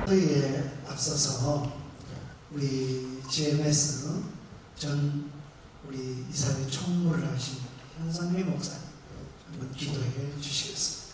그에 앞서서 우리 GMS 전 우리 이사회 총무를 하신 현상미 목사님 한번 기도해 주시겠습니다.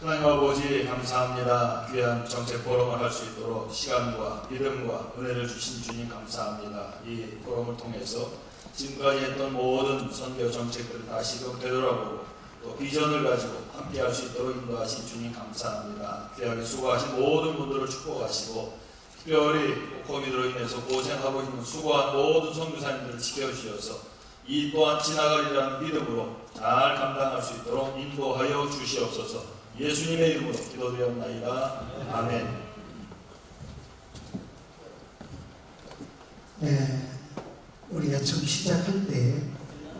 하나님 아버지 감사합니다. 귀한 정책 포럼을 할 수 있도록 시간과 믿음과 은혜를 주신 주님 감사합니다. 이 포럼을 통해서 지금까지 했던 모든 선교 정책들을 다시금 되돌아보고 또 비전을 가지고 함께 할 수 있도록 인도하신 주님 감사합니다. 귀하게 수고하신 모든 분들을 축복하시고 특별히 코비드로 인해서 고생하고 있는 수고한 모든 선교사님들을 지켜주셔서 이 또한 지나가리라는 믿음으로 잘 감당할 수 있도록 인도하여 주시옵소서. 예수님의 이름으로 기도드렸나이다. 아멘. 네, 우리가 처음 시작할 때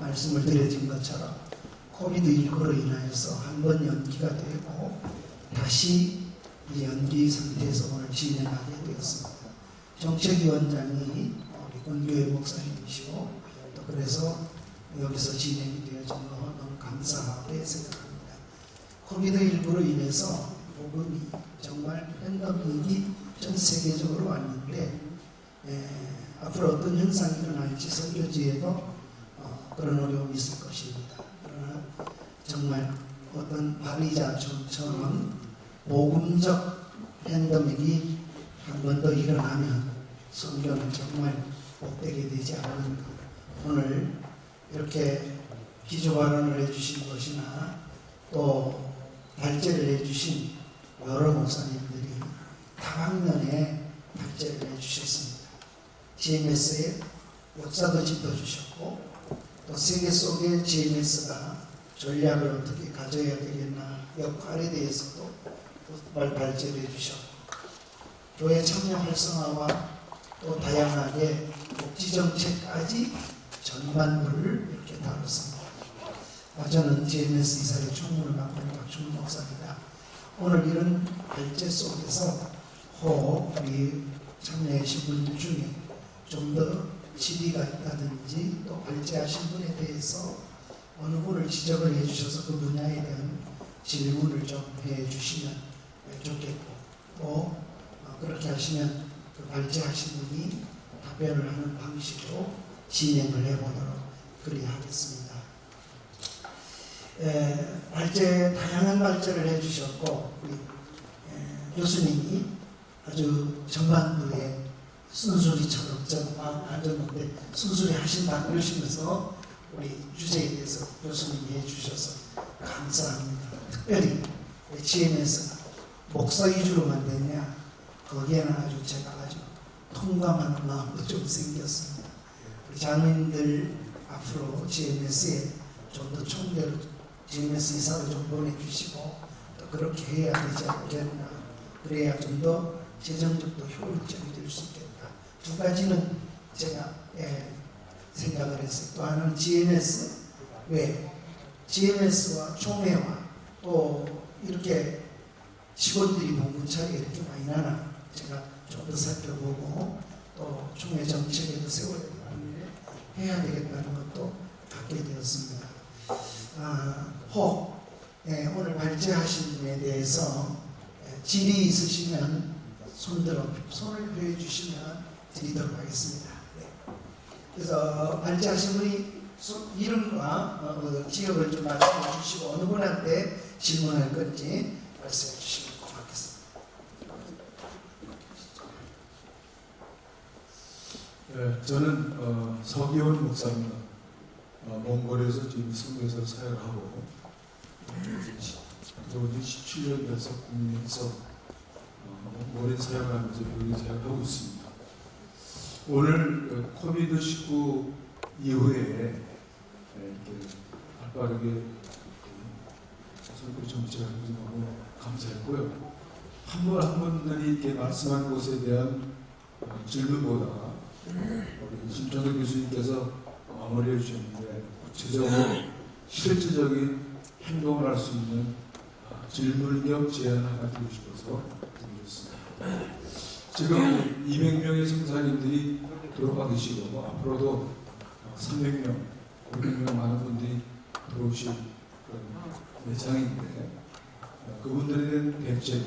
말씀을 드려진 것처럼 코비드19로 인하여서 한 번 연기가 되고 다시 이 연기 상태에서 오늘 진행하게 되었습니다. 정책위원장이 우리 권교회 목사님이시고 또 그래서 여기서 진행이 되어진 거 너무 감사하게 생각합니다. 코비드19로 인해서 복음이 정말 팬데믹이 전 세계적으로 왔는데 앞으로 어떤 현상이 일어날지 선교지에도 그런 어려움이 있을 것입니다. 그러나 정말 어떤 바리자촌처럼 복음적 팬데믹이 한 번 더 일어나면 선교는 정말 복되게 되지 않을까. 오늘 이렇게 기조 발언을 해주신 것이나 또 발제를 해주신 여러 목사님들이 다방면에 발제를 해주셨습니다. GMS의 역사도 짚어주셨고 또 세계 속에 GMS가 전략을 어떻게 가져야 되겠나 역할에 대해서도 발제를 해주셨고 교회 참여 활성화와 또 다양하게 복지정책까지 전반부를 이렇게 다뤘습니다. 저는 GMS 이사회 총무를 맡고 있는 박준호 목사입니다. 오늘 이런 발제 속에서 우리 참여하신 분 중에 좀 더 질의가 있다든지 또 발제하신 분에 대해서 어느 분을 지적을 해주셔서 그 분야에 대한 질문을 좀 해주시면 좋겠고 또 그렇게 하시면 그 발제하신 분이 답변을 하는 방식으로 진행을 해보도록 그리하겠습니다. 다양한 발제를 해주셨고 우리 교수님이 아주 전반부에 순수리처럼 하셨는데 순수리 하신다 그러시면서 우리 주제에 대해서 교수님이 해주셔서 감사합니다. 특별히 GMS가 목사 위주로만 됐냐 거기에는 아주 제가 아주 통감하는 마음도 좀 생겼습니다. 우리 장로님들 앞으로 GMS에 좀 더 총대로 GMS 이사로 좀 보내주시고 또 그렇게 해야 되지 않겠나. 그래야 좀 더 재정적도 효율적이 될 수 있겠다. 두 가지는 제가 생각을 했어요. 또 하나는 GMS 왜 GMS와 총회와 또 이렇게 직원들이 봉분 차이가 이렇게 많이 나나 제가 좀 더 살펴보고 또 총회 정책에도 세워야 되는데 해야 되겠다는 것도 갖게 되었습니다. 오늘 발제하신 분에 대해서 질의 있으시면 손을 표해 주시면 드리도록 하겠습니다. 네. 그래서 발제하신 분이 이름과 지역을 좀 말씀해 주시고 어느 분한테 질문할 건지 말씀해 주시면 고맙겠습니다. 네, 저는 서기훈 목사입니다. 몽골에서 지금 선교사로 사역을 하고 그리고 17년 연속 국민에서 오랜 사역을 하면서 교회 사역을 하고 있습니다. 오늘 코비드19 이후에 이렇게 발빠르게 선교 정책을 하면서 너무 감사했고요. 한 분 한 분들이 이렇게 말씀한 것에 대한 질문보다 우리 심정도 교수님께서 마무리해 주셨는데 구체적으로 실질적인 행동을 할 수 있는 질문 겸 제안 하나 드리고 싶어서 드리겠습니다. 지금 200명의 성사님들이 들어가 계시고 앞으로도 300명, 500명 많은 분들이 들어오실 그런 매장인데 그분들에 대한 대책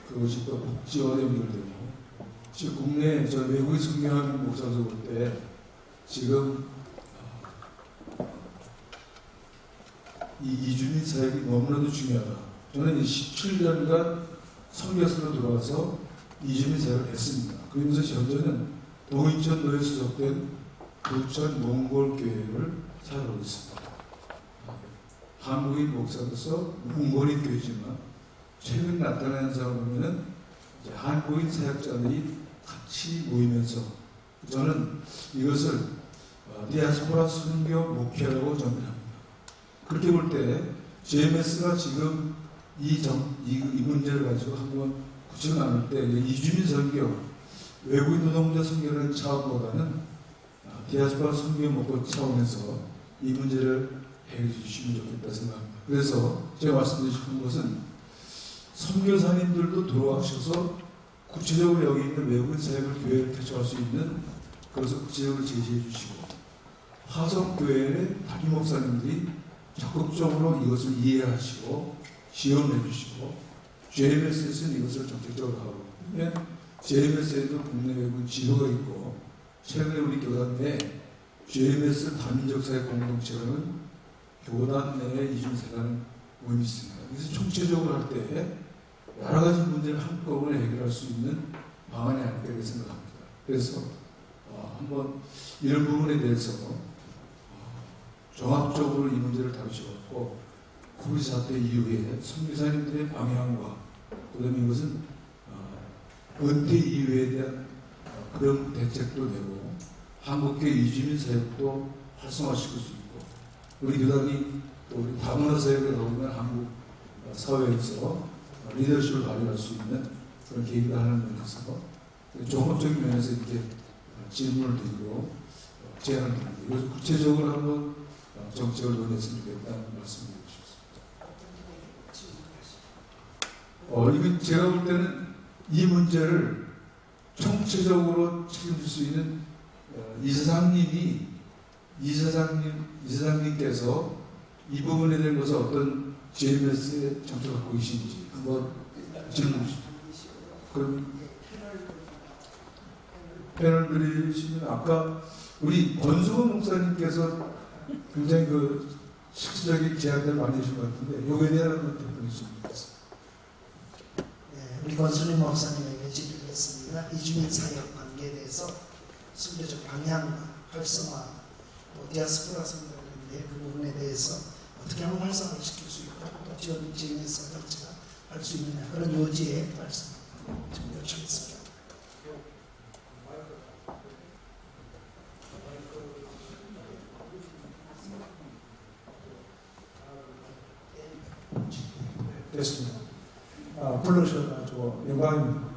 그것이 또 복지와 연결되고 지금 국내 저 외국에 성경하는 목사들 볼 때 지금 이 이주민 사역이 너무나도 중요하다. 저는 17년간 선교사로 들어와서 이주민 사역을 했습니다. 그러면서 현재는 동인천도에 소속된 부천 몽골 교회를 사역하고 있습니다. 한국인 목사로서 몽골인 교회지만 최근 나타난 현상을 보면은 이제 한국인 사역자들이 같이 모이면서 저는 이것을 디아스포라 선교 목회라고 정의합니다. 그렇게 볼 때 JMS가 지금 이 문제를 가지고 한번 구체적으로 나눌 때 이주민 선교, 외국인 노동자 선교라는 차원보다는 디아스포라 선교 목표 차원에서 이 문제를 해결해 주시면 좋겠다 생각합니다. 그래서 제가 말씀드리고 싶은 것은 선교사님들도 돌아가셔서 구체적으로 여기 있는 외국인 사역을 교회를 개척할 수 있는 그것을 구체적으로 제시해 주시고 화성교회의 담임 목사님들이 적극적으로 이것을 이해하시고 지원해 주시고 JMS에서는 이것을 정책적으로 하고 JMS에도 국내 외국인 지도가 있고 최근에 우리 교단 내 JMS 다민족 사역 공동체라는 교단 내에 이중세라는 모임이 있습니다. 그래서 총체적으로 할 때 여러 가지 문제를 한꺼번에 해결할 수 있는 방안이 아닐까 생각합니다. 그래서 한번 이런 부분에 대해서 종합적으로 이 문제를 다루셔갖고 코비드 사태 이후에 선교사님들의 방향과 그다음에 이것은 은퇴 이후에 대한 그런 대책도 되고 한국계 이주민 사역도 활성화시킬 수 있고 우리 교단이 또 우리 다문화 사역에 더우면 한국 사회에서 리더십을 발휘할 수 있는 그런 계기가 하는 면에서 종합적인 면에서 이렇게 질문을 드리고 제안을 드립니다. 그래서 구체적으로 한번 정책을 논했으면 좋겠다는 말씀을 드리겠습니다. 이건 제가 볼 때는 이 문제를 총체적으로 책임질 수 있는 이사장님께서 이 부분에 대한 것을 어떤 JMS의 정책을 갖고 계신지 한번 질문해 주십시오. 그럼 패널 드리시면 아까 우리 권수건 목사님께서 굉장히 그 실질적인 제안들을 많이 해주신 것 같은데 여기에 대한 답변이 좀 있습니다. 네, 우리 권순임 목사님에게 질의했습니다. 이주민 사역 관계에 대해서 선교적 방향과 활성화, 또 디아스포라 선교인데 그 부분에 대해서 어떻게 하면 활성화를 시킬 수 있고 또 지원 지원해서 자체가 할 수 있느냐 그런 요지의 말씀 좀 요청했습니다. 됐습니다. 불러주셔서 영광입니다.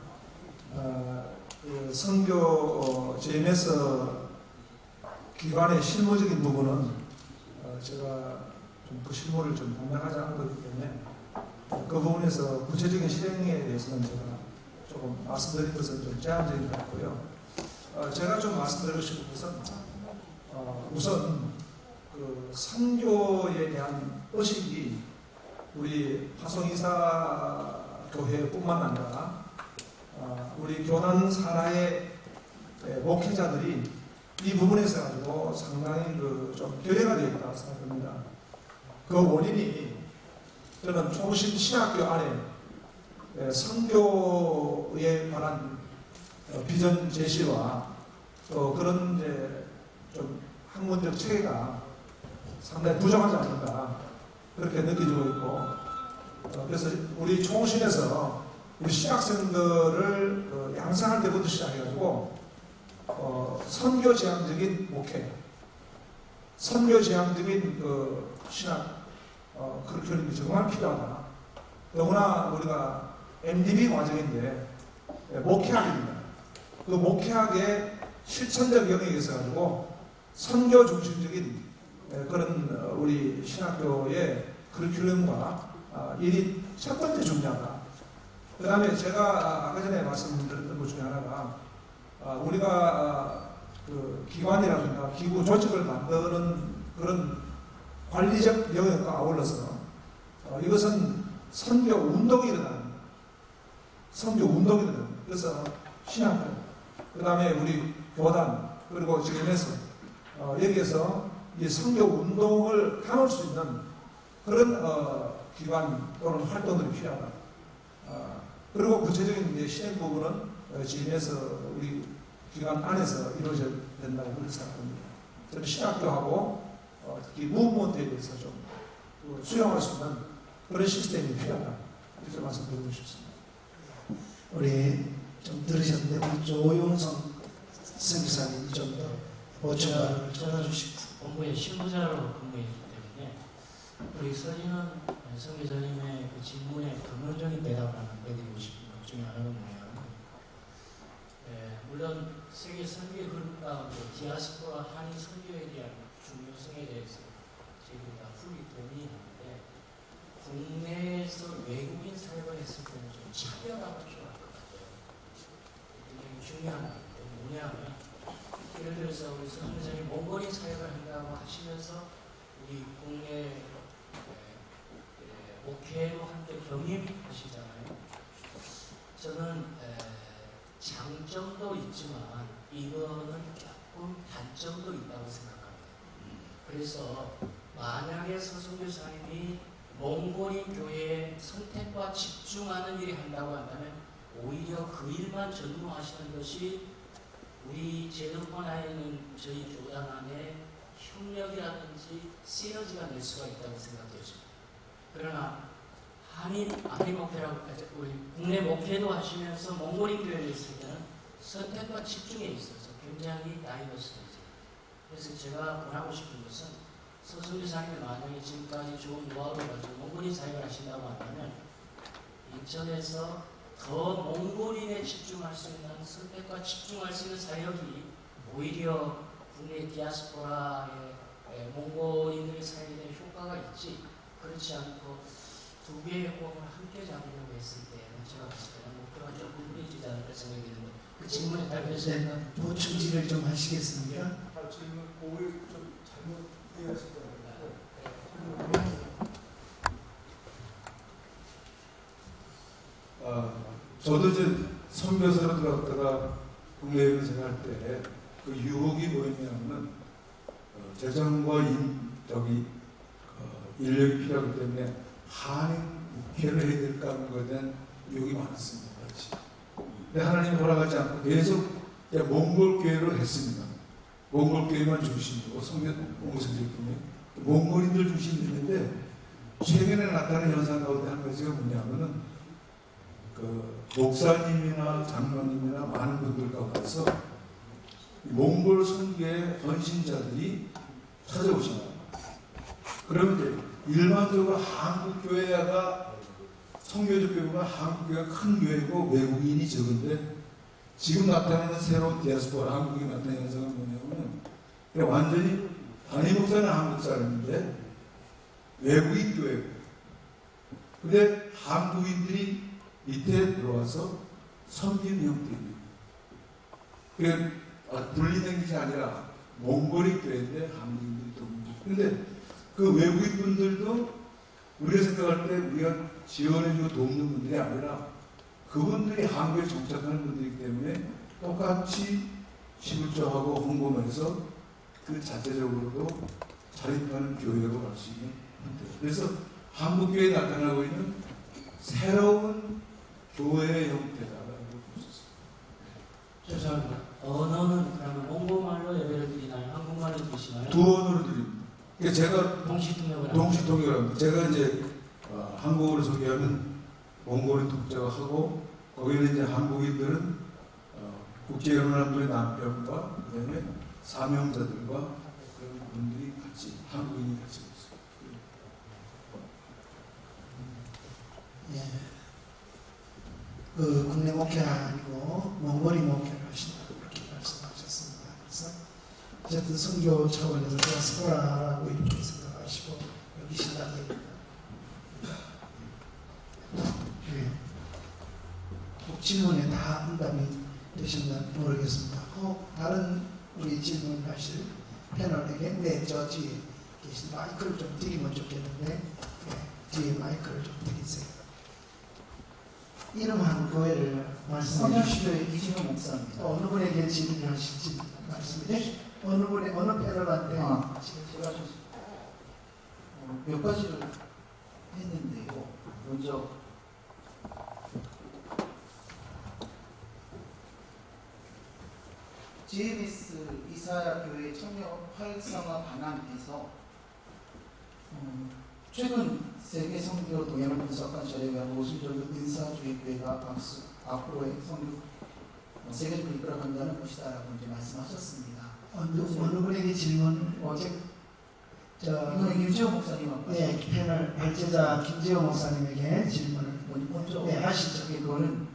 그 선교 JMS 기관의 실무적인 부분은 제가 좀 그 실무를 좀 담당하지 않은 거기 때문에 그 부분에서 구체적인 실행에 대해서는 제가 조금 말씀드린 것은 좀 제한적인 것 같고요. 제가 좀 말씀드리고 싶은 것은 우선 그 선교에 대한 의식이 우리 화성이사 교회뿐만 아니라 우리 교단 산하의 목회자들이 이 부분에서 가지고 상당히 좀 결여가 되어 있다고 생각합니다. 그 원인이 저는 초신 신학교 안에 선교에 관한 비전 제시와 또 그런 이제 좀 학문적 체계가 상당히 부족하지 않는가 그렇게 느껴지고 있고 그래서 우리 총신에서 우리 신학생들을 양성할 때부터 시작해가지고 선교지향적인 목회, 선교지향적인 그 신학 커리큘럼이 정말 필요하다. 더구나 우리가 MDB 과정인데 목회학입니다. 그 목회학의 실천적 영역에 있어가지고 선교 중심적인 그런 우리 신학교의 커리큘럼과 일이 첫 번째 중요하다. 그 다음에 제가 아까 전에 말씀드렸던 것 중에 하나가 우리가 그 기관이라든가 기구 조직을 만드는 그런 관리적 영역과 아울러서 이것은 선교 운동이 일어납니다. 선교 운동이거든요. 그래서 신학교, 그 다음에 우리 교단, 그리고 지금에서 여기에서 이 선교 운동을 담을 수 있는 그런 기관 또는 활동들이 필요하다. 그리고 구체적인 이제 실행 부분은 지금에서 우리 기관 안에서 이루어져야 된다고 그렇게 생각합니다. 저는 신학교하고 특히 무브먼트에 대해서 좀 수용할 수 있는 그런 시스템이 필요하다. 이렇게 말씀드리고 싶습니다. 우리 좀 들으셨는데 우리 조용성 선교사님이 좀 더 보충을 전해주시고. 본부의 신부자로 근무했기 때문에 우리 서진은 선교사님의 그 질문에 근본적인 대답을 하나 해드리고 싶은 것 중에 하나가 뭐냐면, 물론 세계 선교의 그룹 가운데 디아스포라 한인 선교에 대한 중요성에 대해서 저희들이 다 풀이 동의하는데, 국내에서 외국인 사역을 했을 때는 좀 차별화가 필요할 것 같아요. 굉장히 중요한 건데 뭐냐면, 예를 들어서 우리 선교사님 몽골인 사역을 한다고 하시면서 우리 국내 목회로 함께 병임하시잖아요. 저는 장점도 있지만 이거는 조금 단점도 있다고 생각합니다. 그래서 만약에 서선교사님이 몽골인 교회에 선택과 집중하는 일이 한다고 한다면 오히려 그 일만 전무하시는 것이 우리 제도권 안에 있는 저희 교단 안에 협력이라든지 시너지가 낼 수가 있다고 생각되죠. 그러나 한인 목회라고 우리 국내 목회도 하시면서 몽골인 교회에 있을 때는 선택과 집중에 있어서 굉장히 다이버스되죠. 그래서 제가 권하고 싶은 것은 서선교사님이 만약에 지금까지 좋은 노하우를 가지고 몽골인 사역을 하신다고 한다면 인천에서 더 몽골인에 집중할 수 있는 선택과 집중할 수 있는 사역이 오히려 국내 디아스포라의 몽골인들의 사역에 대한 효과가 있지, 그렇지 않고 두 개의 호흡을 함께 잡으려고 했을 때는 제가 봤을 때는 목표가 조금 무리지지 않을까 생각이 드는데 그 질문에 답해서 네, 보충질을 좀 하시겠습니까? 질문 오해 좀 잘못 이해하신 것 같아요. 저도 이제 선교사로 들어갔다가 국내에 있는 생활할 때 그 유혹이 뭐였냐면 재정과 인력이 필요하기 때문에 한인 목회를 해야 될까 하는 것에 대한 유혹이 많았습니다. 근데 하나님 허락하지 않고 계속 몽골 교회로 했습니다. 몽골 교회만 중심으로 몽골 선교팀이 몽골인들 중심이 있는데, 최근에 나타나는 현상 가운데 한 가지가 뭐냐면은 목사님이나 장로님이나 많은 분들 가운데서 몽골 선교의 헌신자들이 찾아오십니다. 그러면 이제 일반적으로 한국 교회가 선교적 교회가 한국 교회가 큰 교회고 외국인이 적은데, 지금 나타나는 새로운 디아스포라 한국이 나타나는 현상은 뭐냐면 완전히 단임 목사는 한국 사람인데 외국인 교회고, 근데 한국인들이 밑에 들어와서 섬기는 형태입니다. 그게 분리된 것이 아니라 몽골인 교회인데 한국인들이 돕니다. 근데 그 외국인 분들도 우리가 생각할 때 우리가 지원해주고 돕는 분들이 아니라 그분들이 한국에 정착하는 분들이기 때문에 똑같이 시불조하고 홍보를 해서 그 자체적으로도 자립하는 교회로 갈 수 있는 형태예요. 그래서 한국교회에 나타나고 있는 새로운 교회의 형태다라고 볼 수 있습니다. 죄송합니다. 언어는 그러면 몽골말로 예배를 드리나요? 한국말로 드리시나요? 두 언어로 드립니다. 그러니까 제가 동시통역을 동시통역을 합니다. 제가 이제 한국어를 소개하면 몽골인 독자가 하고, 거기는 이제 한국인들은 국제결혼한 분의 남편과 그다음에 사명자들과 그런 분들이 같이 한국인이 같이 있어요. 예. 그 국내 목회가 아니고 몽골인 목회를 하신다고 그렇게 말씀하셨습니다. 그래서 어쨌든 선교 차원에서 디아스포라라고 이렇게 생각하시고 여기신다는 얘기입니다. 예. 꼭 질문에 다 응답이 되셨나 모르겠습니다. 꼭 다른 우리 질문하실 패널에게 저 뒤에 계신 마이크를 좀 드리면 좋겠는데, 뒤에 마이크를 좀 드리세요. 이름하고 교회를 말씀해 주시죠. 성현시교회 이진우 목사입니다. 어느 분에게 질문하실지 말씀해 주시죠. 어느 분의 어느 패널한테 제가 좀 몇 가지를 했는데요. 먼저 GMS 이사야 교회 청년 활성화 방안에서 최근 세계 선교 동향을 분석한 자료에 의한 모순적인 인사주의 교회가 앞으로의 선교 세계를 이끌어간다는 것이다라고 이제 말씀하셨습니다. 어느 분에게 질문 이번에 김지호 목사님하고 네, 패널 발제자 김재호 목사님에게 질문을 먼저 네, 하시죠. 이거는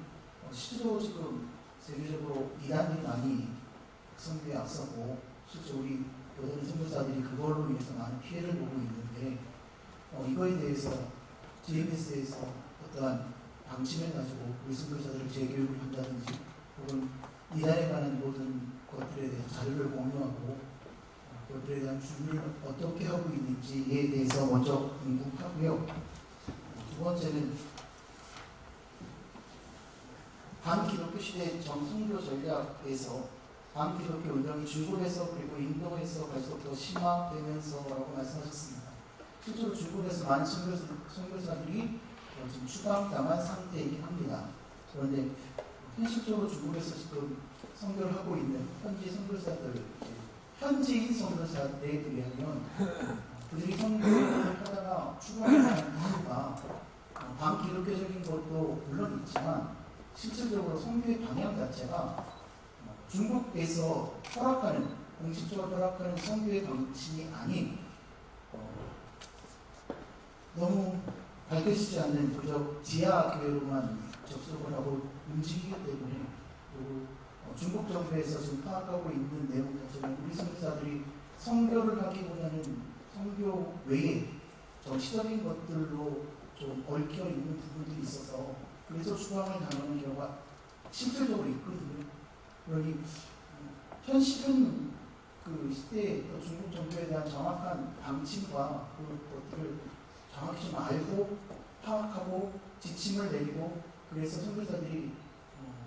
실제로 지금 세계적으로 이단이 많이 선교에 앞서고 실제 우리 여덟 선교사들이 그걸로 인해서 많은 피해를 보고 있는데 이거에 대해서 GMS에서 어떠한 방침을 가지고 우리 선교사들을 재교육을 한다든지 혹은 이단에 관한 모든 것들에 대해서 자료를 공유하고 그것들에 대한 준비를 어떻게 하고 있는지에 대해서 먼저 궁금하고요. 두 번째는 반기독교 시대 정선교 전략에서 반기독교 운동이 중국에서 그리고 인도에서 계속 더 심화되면서라고 말씀하셨습니다. 실제로 중국에서 많은 선교사들이 지금 추방당한 상태이긴 합니다. 그런데 현실적으로 중국에서 지금 선교를 하고 있는 현지 선교사들, 현지인 선교사들에 비하면 그들이 선교를 하다가 추방당한 이유가 반기독교적인 것도 물론 있지만 실질적으로 선교의 방향 자체가 중국에서 허락하는 공식적으로 허락하는 선교의 방침이 아닌 너무 밝혀지지 않는 그저 지하 교회로만 접속을 하고 움직이기 때문에 그리고 중국 정부에서 지금 파악하고 있는 내용 자체는 우리 선교사들이 선교를 하기보다는 선교 외에 정치적인 것들로 좀 얽혀 있는 부분들이 있어서 그래서 추방을 당하는 경우가 실질적으로 있거든요. 그러니 현실은 그 시대의 중국 정부에 대한 정확한 방침과 그것들을 정확히 좀 알고 파악하고 지침을 내리고 그래서 선교사들이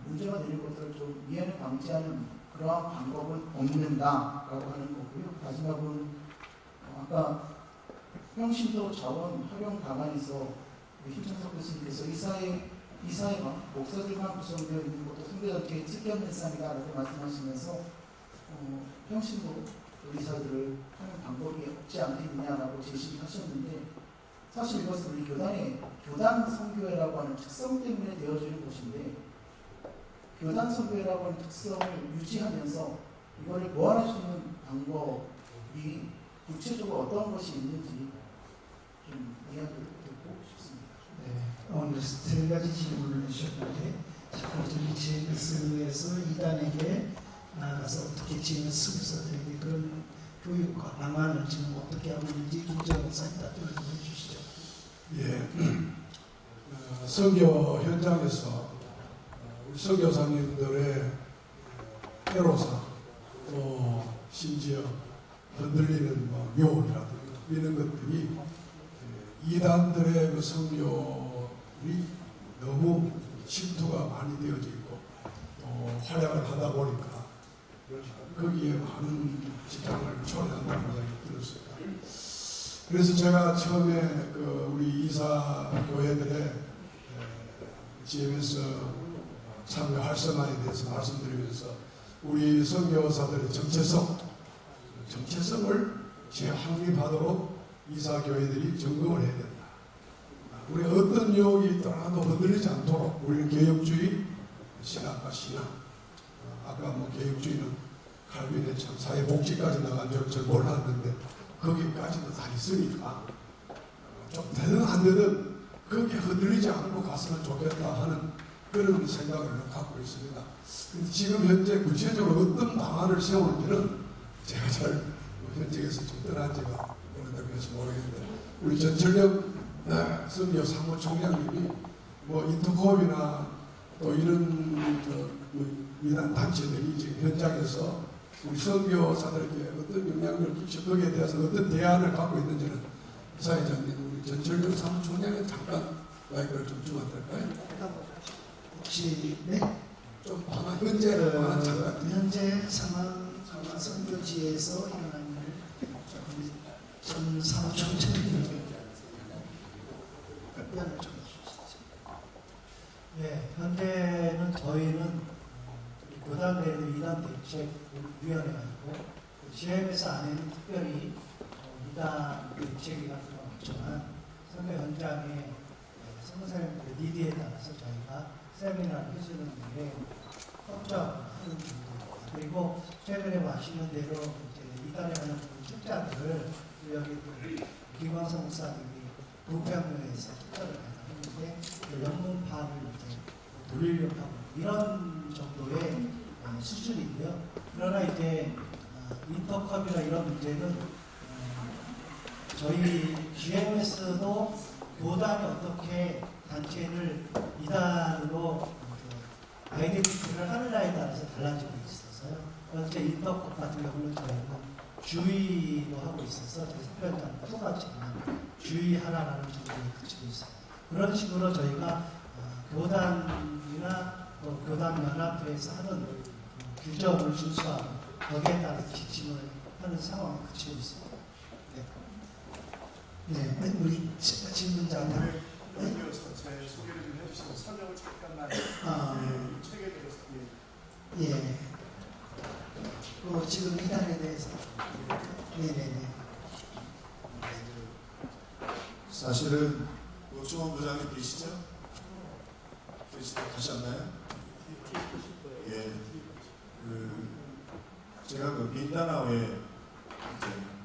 문제가 되는 것들을 좀 미연에 방지하는 그러한 방법은 없는다라고 하는 거고요. 마지막은 아까 평신도 자원 활용 방안에서 김창석 교수님께서 이사회가 목사들만 구성되어 있는 것도 선교사들에게 특이한 현상이다라고 말씀하시면서 평신도 의사들을 하는 방법이 없지 않겠느냐라고 제시하셨는데 사실 이것은 우리 교단의 교단 선교회라고 하는 특성 때문에 되어지는 것인데 교단 선교회라고 하는 특성을 유지하면서 이거를 보완할 수 있는 방법이 구체적으로 어떤 것이 있는지 좀 이야기를 듣고 싶습니다. 네, 오늘 세 가지 질문을 주셨는데 첫 번째는 GMS에서 이단에게 나가서 어떻게 GMS 선교사들에게 그런 교육과 방안을 지금 어떻게 하고 있는지 김재호 목사님 답변을 좀 해주시죠. 예, 선교 현장에서 우리 선교사님들의 애로사 또 심지어 흔들리는 요원이라든가 이런 것들이 이단들의 그 선교이 너무 침투가 많이 되어져 있고 또 활약을 하다 보니까 거기에 많은 지장을 초래한다는 이야기 들었습니다. 그래서 제가 처음에 그 우리 이사 교회들의 GMS 참여 활성화에 대해서 말씀드리면서 우리 선교사들의 정체성을 재확립하도록 이사 교회들이 점검을 해야 된다. 우리 어떤 유혹이 있더라도 흔들리지 않도록 우리는 개혁주의 신학과 신앙, 아까 개혁주의는 칼빈의 참 사회복지까지 나간 줄 잘 몰랐는데 거기까지도 다 있으니까 좀 되든 안 되든 거기에 흔들리지 않고 갔으면 좋겠다 하는 그런 생각을 갖고 있습니다. 지금 현재 구체적으로 어떤 방안을 세우는지는 제가 잘 현직에서 좀 떠난 지가 오래되고 해서 모르겠는데 우리 전철영 선교 사무총장님이 인터컵이나 또 이런 이단 단체들이 지금 현장에서 우리 선교사들에게 어떤 영향력을 끼쳐 거기에 대해서 어떤 대안을 갖고 있는지는 이사회장님 우리 전철영 사무총장이 잠깐 마이크를 좀 주면 될까요? 혹시 네? 좀 현재 방한 잠깐. 현재 상황 선교지에서 일어난 일 전 사무총장님 답변을 좀 해주시죠. 네, 현재는 저희는 교단 내의 이단 대책위원회가 있고 GMS 안에는 특별히 이단 대책위 같은 건 없지만 선교 현장의 선교사님들의 니드에 따라서 저희가 세미나를 해주는 일에 협조하는 중입니다. 그리고 최근에 아시는 대로 이제 이단에 관한 책자들을 여기 김광석 목사님이 도평교회에서 책자를 했는데 그 영문판을 이제 돌리려고 하고 이런 정도의 수준이고요. 그러나 이제 인터컵이나 이런 문제는 저희 GMS도 교단이 어떻게 단체를 이단으로 아이덴티티를 하느냐에 따라서 달라지고 있어서요. 현재 인터컵 같은 경우는 저희는 주의로 하고 있어서 저희 선별장 똑같지만 주의하라라는 정도에 그치고 있어요. 그런 식으로 저희가 교단이나 교단연합회에서 하는 규정을 준수하고 거기에 따라 지침을 하는 상황을 그치고 있습니다. 네, 우리 질문자들 연이어서 제 소개를 좀 해주시고 설명을 잠깐만 책에 대해서 예. 지금 이단에 대해서 네네네. 사실은 노충원 부장님 계시죠? 가셨나요? 예. 제가 민다나오에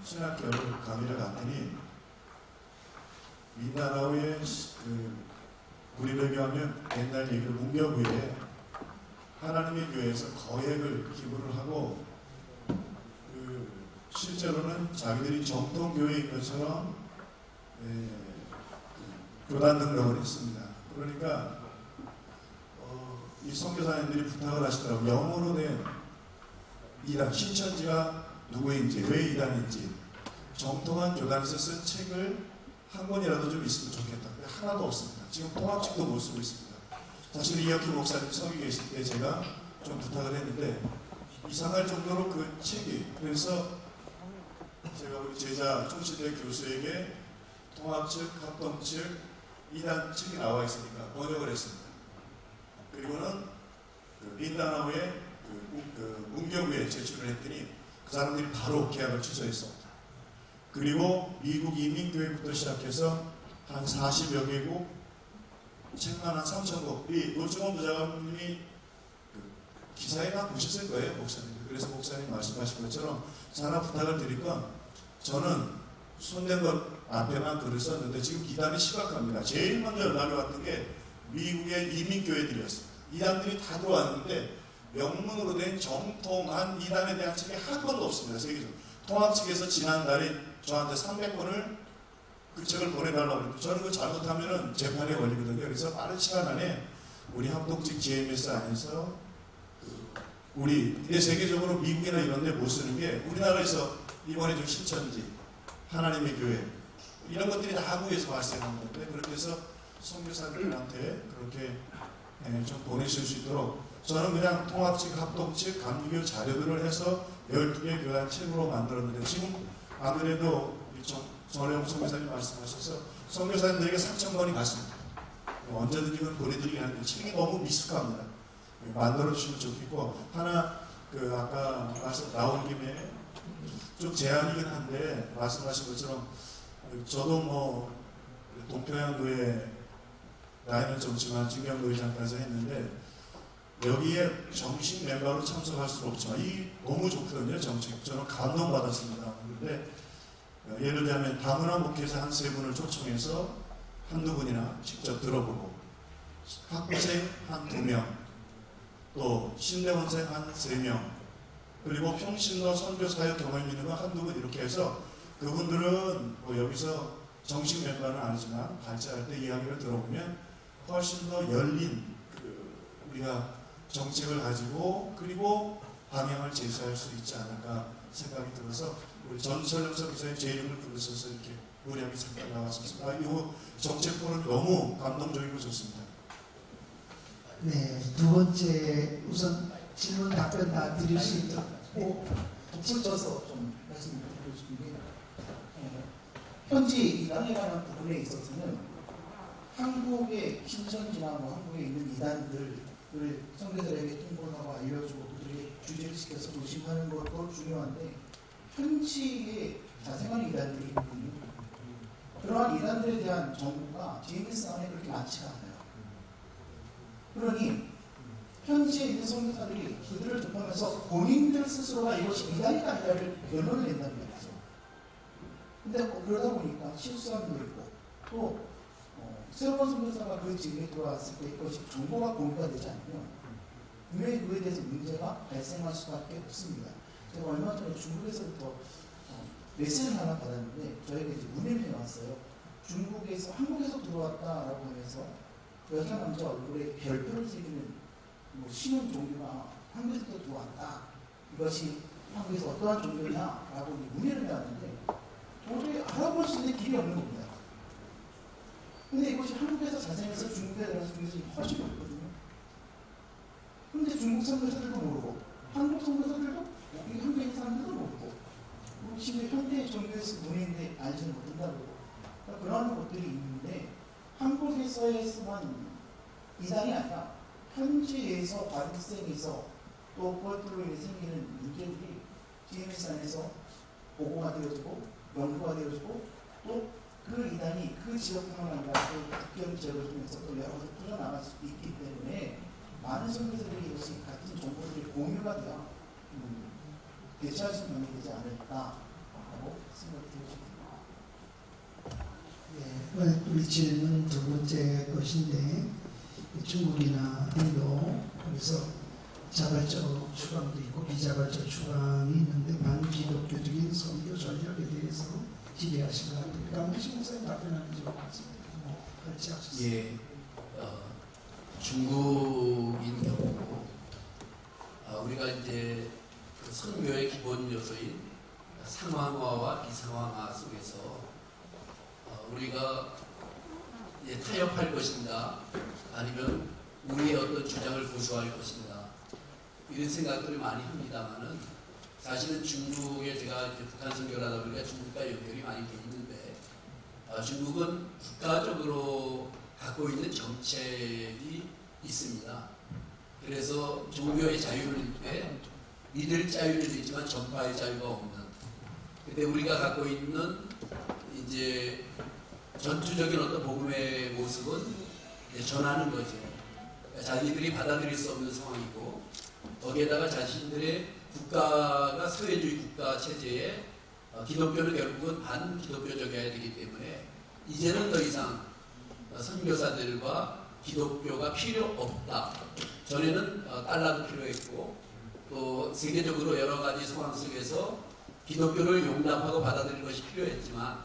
신학교를 강의를 갔더니 민다나오에 우리를 비하면 옛날 얘기를 문교부에 하나님의 교회에서 거액을 기부를 하고 실제로는 자기들이 정통교회인 것처럼 교단 등록을 했습니다. 그러니까 이 선교사님들이 부탁을 하시더라고요. 영어로 된 이단, 신천지가 누구인지, 왜 이단인지 정통한 교단에서 쓴 책을 한 권이라도 좀 있으면 좋겠다. 하나도 없습니다. 지금 통합책도 못 쓰고 있습니다. 사실 이혁희 목사님 서기 계실 때 제가 좀 부탁을 했는데 이상할 정도로 그 책이, 그래서 제가 우리 제자 총시대 교수에게 통합측, 합동측, 이단 책이 나와 있으니까 번역을 했습니다. 그리고는 민다나오의 문교부에 제출을 했더니 그 사람들이 바로 계약을 취소했습니다. 그리고 미국 이민교회부터 시작해서 한 40여 개국, 책만 한 3,000권. 이 노충원 부장님이 기사에 다 보셨을 거예요, 목사님. 그래서 목사님 말씀하신 것처럼 하나 부탁을 드리니까 저는 손댄 것 앞에만 글을 썼는데 지금 이단이 심각합니다. 제일 먼저 연락이 왔던 게 미국의 이민교회들이었습니다. 이단들이 다 들어왔는데 명문으로 된 정통한 이단에 대한 책이 한 권도 없습니다. 세계적으로. 통합 측에서 지난달에 저한테 300권을 그 책을 보내달라고 그랬는데 저는 그거 잘못하면 재판에 걸리거든요. 그래서 빠른 시간 안에 우리 합동측 GMS 안에서 우리 근데 세계적으로 미국이나 이런 데 못 쓰는 게 우리나라에서 이번에 좀 신천지, 하나님의 교회 이런 것들이 다 한국에서 발생한 건데 그렇게 해서 선교사들한테 그렇게 좀 보내실 수 있도록 저는 그냥 통합측, 합동측, 감리교 자료들을 해서 12개 교단 책으로 만들었는데 지금 아무래도 전혜영 선교사님 말씀하셔서 선교사님들에게 3,000권이 갔습니다. 언제든지 그걸 보내드리긴 하는데 책이 너무 미숙합니다. 만들어주시면 좋겠고 하나 아까 말씀 나온 김에 좀 제안이긴 한데 말씀하신 것처럼 저도 뭐 동평양도에 나이는 좀 지만 진경도의장까지 했는데 여기에 정식 멤버로 참석할 수는 없지만 이 너무 좋거든요. 정책 저는 감동받았습니다. 그런데 예를 들면 다문화 목회자 한 3분을 초청해서 한두 분이나 직접 들어보고 학부생 한 2명 또 신대원생 한 3명 그리고 평신도 선교사역 경험 있는 거 한두 분 이렇게 해서 그분들은 뭐 여기서 정식 멤버는 아니지만 발제할 때 이야기를 들어보면 훨씬 더 열린 우리가 정책을 가지고 그리고 방향을 제시할 수 있지 않을까 생각이 들어서 우리 전설영석 기자님 제 이름을 부르셔서 이렇게 노력이 잠깐 나왔습니다. 이 정책 포럼이 너무 감동적이고 좋습니다. 네, 두 번째 우선 질문 답변 다 드릴 수 있도록 덧붙여서 좀 말씀드리고 싶은 게 현지 이단에 관한 부분에 있어서는 한국의 신천지나 뭐 한국에 있는 이단들을 성도들에게 통보하고 알려주고 그들에게 규제를 시켜서 조심하는 것도 중요한데 현지에 자생하는 이단들이 있거든요. 그러한 이단들에 대한 정보가 GMS 안에 그렇게 많지가 않아요. 그러니 현지에 있는 선교사들이 그들을 접하면서 본인들 스스로가 이것이 이단이다 아니다를 결론을 낸다는 말이죠. 근데 그러다 보니까 실수함도 있고 또 새로운 선교사가 그 지역에 들어왔을 때 이것이 정보가 공유가 되지 않으면 분명히 그에 대해서 문제가 발생할 수밖에 없습니다. 제가 얼마 전에 중국에서부터 메시지를 하나 받았는데 저에게 이제 문의를 해왔어요. 중국에서 한국에서 들어왔다라고 하면서 여자 남자 얼굴에 별표를 새기는 뭐 신은 종교가 한국에서 들어왔다. 이것이 한국에서 어떠한 종교냐라고 문의를 해왔는데 도저히 알아볼 수 있는 길이 없는 겁니다. 근데 이것이 한국에서 자생해서 중국에 들어가서 중국에서 훨씬 없거든요. 그런데 중국 선교사들도 모르고 한국 선교사들도 여기 한국에 있는 사람들도 모르고 심지어 현대 종교에서 문의인데 알지는 못한다고 그러니까 그런 것들이 있는데 한국에서만 이단이 아니라 현지에서 발생해서 또 그것들로 인해 생기는 문제들이 GMS 안에서 보고가 되어지고 연구가 되어지고 또 그 이단이 그 지역뿐만 아니라 그 특정 지역을 통해서 또 여러 가지 퍼져나갈 수도 있기 때문에 많은 선교사들이 이것이 같은 정보들이 공유가 되어 대체할 수 있는 되지 않을까라고 생각이 되어집니다. 네, 우리 질문 두 번째 것인데 중국이나 인도 거기서 자발적 추방도 있고 비자발적 추방이 있는데 반기독교적인 선교 전략에 대해서 기대하신 것 같으니까 강무식 목사님 답변하는 게 좋을 것 같습니다. 그렇지 않습니까? 예, 중국인 경우 우리가 이제 그 선교의 기본 요소인 상황화와 비상황화 속에서 우리가 타협할 것인가 아니면 우리의 어떤 주장을 고수할 것인가 이런 생각들을 많이 합니다만은 사실은 중국에 제가 이제 북한 선교를 하다 보니까 중국과 연결이 많이 돼 있는데 중국은 국가적으로 갖고 있는 정책이 있습니다. 그래서 종교의 자유를 때 믿을 자유는 있지만 전파의 자유가 없는. 근데 우리가 갖고 있는 이제 전투적인 어떤 복음의 모습은 전하는 거죠. 자기들이 받아들일 수 없는 상황이고 거기에다가 자신들의 국가가 사회주의 국가 체제에 기독교는 결국은 반기독교적이어야 되기 때문에 이제는 더 이상 선교사들과 기독교가 필요 없다. 전에는 달러도 필요했고 또 세계적으로 여러 가지 상황 속에서 기독교를 용납하고 받아들일 것이 필요했지만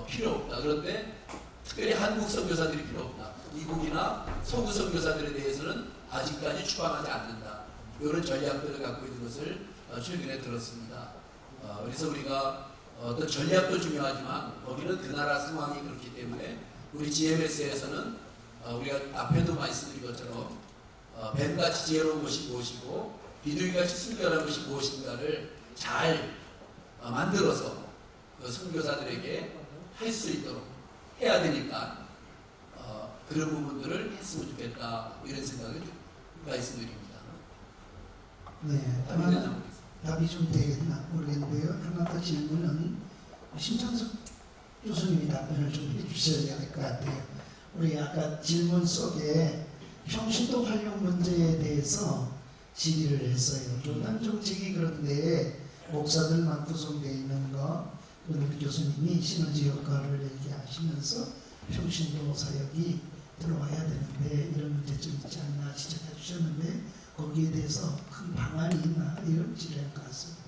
필요 없다. 그런데 특별히 한국 선교사들이 필요 없다. 미국이나 서구 선교사들에 대해서는 아직까지 추방하지 않는다. 이런 전략들을 갖고 있는 것을 최근에 들었습니다. 그래서 우리가 어떤 전략도 중요하지만 거기는 그 나라 상황이 그렇기 때문에 우리 GMS에서는 우리가 앞에도 말씀드린 것처럼 뱀같이 지혜로운 것이 무엇이고 비둘기같이 순결한 것이 무엇인가를 잘 만들어서 그 선교사들에게 할 수 있도록 해야 되니까 그런 부분들을 했으면 좋겠다 이런 생각을 말씀드립니다. 네, 답이 좀 되겠나 모르겠는데요. 하나 더 질문은 신창석 교수님이 답변을 좀 해주셔야 될 것 같아요. 우리 아까 질문 속에 평신도 활용 문제에 대해서 질의를 했어요. 교단 정책이 그런데 목사들만 구성되어 있는 거, 우리 교수님이 시너지 효과를 얘기하시면서 평신도 사역이 들어와야 되는데 이런 문제점이 있지 않나 지적해 주셨는데 거기에 대해서 큰 방안이 있나 이런 질의할 것 같습니다.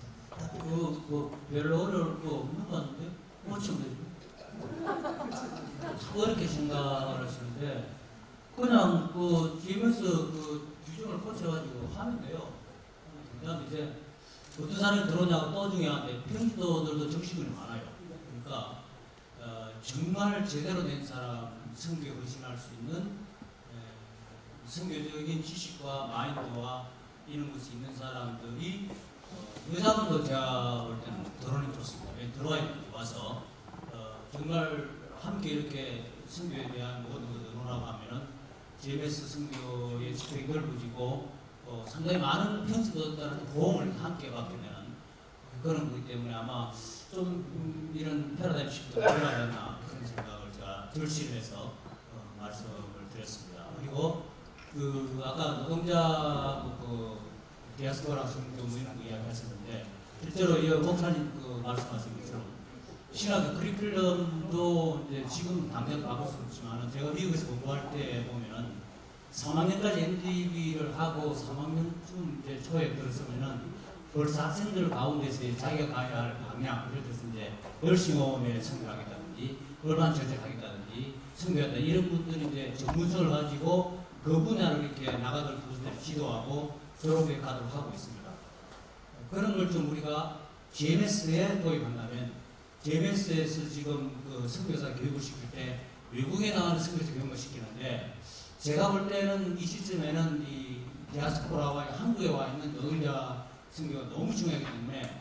별로 어려울 거 없는 것 같은데 어쩜 어렵게 생각을 하시는데 그냥 GMS 규정을 고쳐가지고 하면 돼요. 그다음에 이제 어떤 사람이 들어오냐고 또 중요한데 평신도들도 정신들이 많아요. 그러니까 정말 제대로 된 사람, 선교에 헌신할 수 있는 선교적인 지식과 마인드와 이런 것이 있는 사람들이 여자분도 제가 볼 때는 드론이 좋습니다. 들어와서 정말 함께 이렇게 선교에 대한 모든 것을 의논하고 하면은 GMS 선교의 지평이 넓어지고 상당히 많은 평소보다 다른 도움을 함께 받게 되는 그런 거기 때문에 아마 좀 이런 패러다임 시프트가 필요하지 않나 그런 생각을 제가 절실해서 말씀을 드렸습니다. 그리고 그 아까 노동자 그 디아스포라 선교 뭐 이런 거 이야기하셨는데 실제로 이 목사님 그 말씀하신 것처럼 신학의 커리큘럼도 이제 지금 당장 바꿀 수 없지만 제가 미국에서 공부할 때 보면은 3학년까지 MDB를 하고 3학년쯤 이제 초에 들어서면은 벌써 학생들 가운데서 자기가 가야 할 방향, 예를 들어서 이제 열심호에 참여하겠다든지, 얼반 전쟁하겠다든지, 선교한다 이런 분들이 이제 전문성을 가지고 그 분야를 이렇게 나가들 교수들 지도하고 졸업에 가도록 하고 있습니다. 그런 걸 좀 우리가 GMS에 도입한다면, GMS에서 지금 그 선교사 교육을 시킬 때 외국에 나가는 선교사 교육을 시키는데, 제가 볼 때는 이 시점에는 이 디아스포라와 한국에 와 있는 노동자 선교가 너무 중요하기 때문에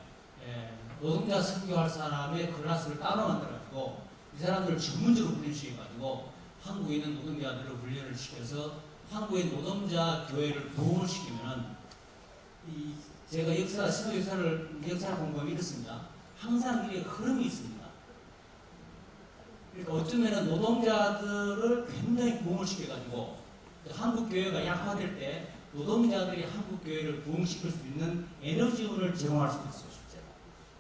노동자 선교할 사람의 클래스를 따로 만들어가지고 이 사람들을 전문적으로 훈련시켜가지고 한국에 있는 노동자들을 훈련을 시켜서 한국의 노동자 교회를 부흥을 시키면은 이 제가 역사를 공부하면 이렇습니다. 항상 이게 흐름이 있습니다. 그러니까 어쩌면은 노동자들을 굉장히 부흥을 시켜가지고 한국 교회가 약화될 때 노동자들이 한국 교회를 부흥시킬 수 있는 에너지원을 제공할 수도 있어요, 실제로.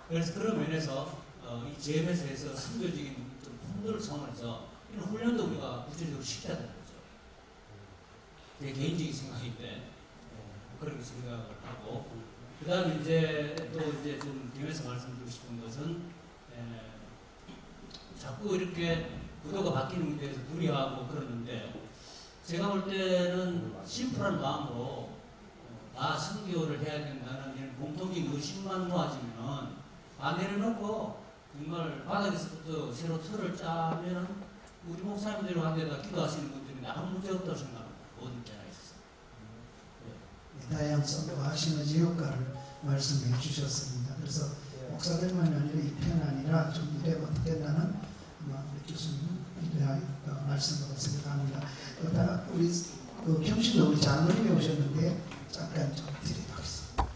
그래서 그런 면에서 이 GMS에서 선교적인 좀 폰들을 차원에서 이런 훈련도 우리가 구체적으로 시켜야 되는 거죠. 제 개인적인 생각인데 그렇게 생각을 하고, 그다음에 이제 또 이제 좀 뒤에서 말씀드리고 싶은 것은 자꾸 이렇게 구도가 바뀌는 것에 대해서 두려워하고 그러는데. 제가 볼 때는 심플한 마음으로 나 선교를 해야 된다는 이런 공통적인 의식만 모아지면은 다 내려놓고 정말 바닥에서부터 새로 틀을 짜면은 우리 목사님들이 한 데다 기도하시는 분들이 아무 문제 없다고 생각합니다. 모든 때나 있어서. 다양한 선교와 시너지 효과를 말씀해 주셨습니다. 그래서 목사들만이 아니라 이 편 아니라 좀 미래가 어떻게 된다는 아마 우리 교수님 말씀으로 생각합니다. 우리 그 평신도 우리 장로님이 오셨는데 잠깐 좀 드리도록 하겠습니다.